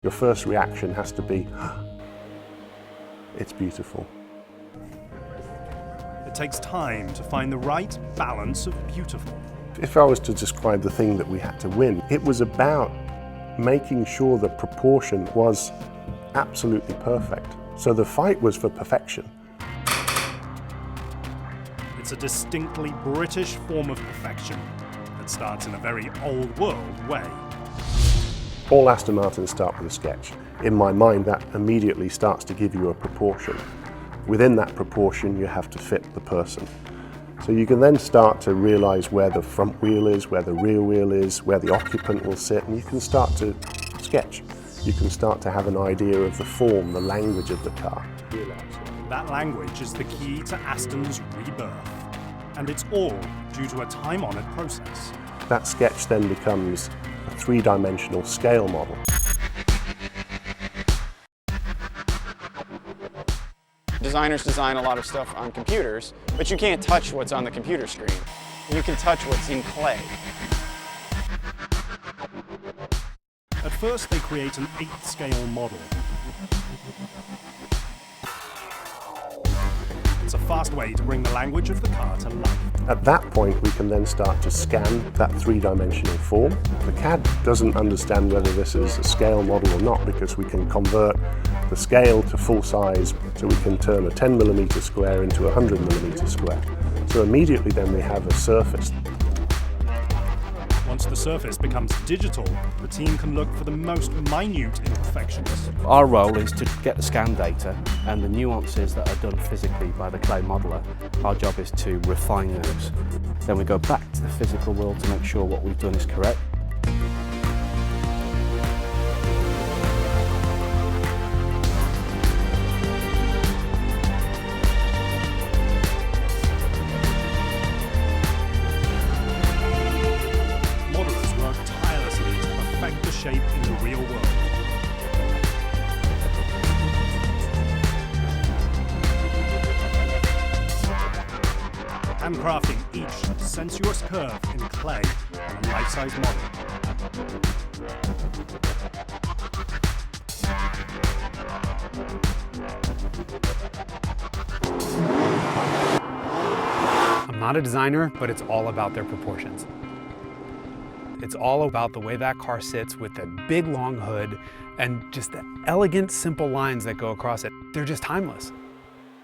Your first reaction has to be, it's beautiful. It takes time to find the right balance of beautiful. If I was to describe the thing that we had to win, it was about making sure the proportion was absolutely perfect. So the fight was for perfection. It's a distinctly British form of perfection that starts in a very old world way. All Aston Martins start with a sketch. In my mind, that immediately starts to give you a proportion. Within that proportion, you have to fit the person. So you can then start to realize where the front wheel is, where the rear wheel is, where the occupant will sit, and you can start to sketch. You can start to have an idea of the form, the language of the car. That language is the key to Aston's rebirth, and it's all due to a time-honored process. That sketch then becomes a three-dimensional scale model. Designers design a lot of stuff on computers, but you can't touch what's on the computer screen. You can touch what's in clay. At first, they create an 8th scale model. It's a fast way to bring the language of the car to life. At that point, we can then start to scan that three-dimensional form. The CAD doesn't understand whether this is a scale model or not, because we can convert the scale to full size, so we can turn a 10mm square into a 100mm square. So immediately then we have a surface. Once the surface becomes digital, the team can look for the most minute imperfections. Our role is to get the scan data and the nuances that are done physically by the clay modeller. Our job is to refine those. Then we go back to the physical world to make sure what we've done is correct. The shape in the real world. Handcrafting each sensuous curve in clay on a life-size model. I'm not a designer, but it's all about their proportions. It's all about the way that car sits with the big long hood and just the elegant, simple lines that go across it. They're just timeless.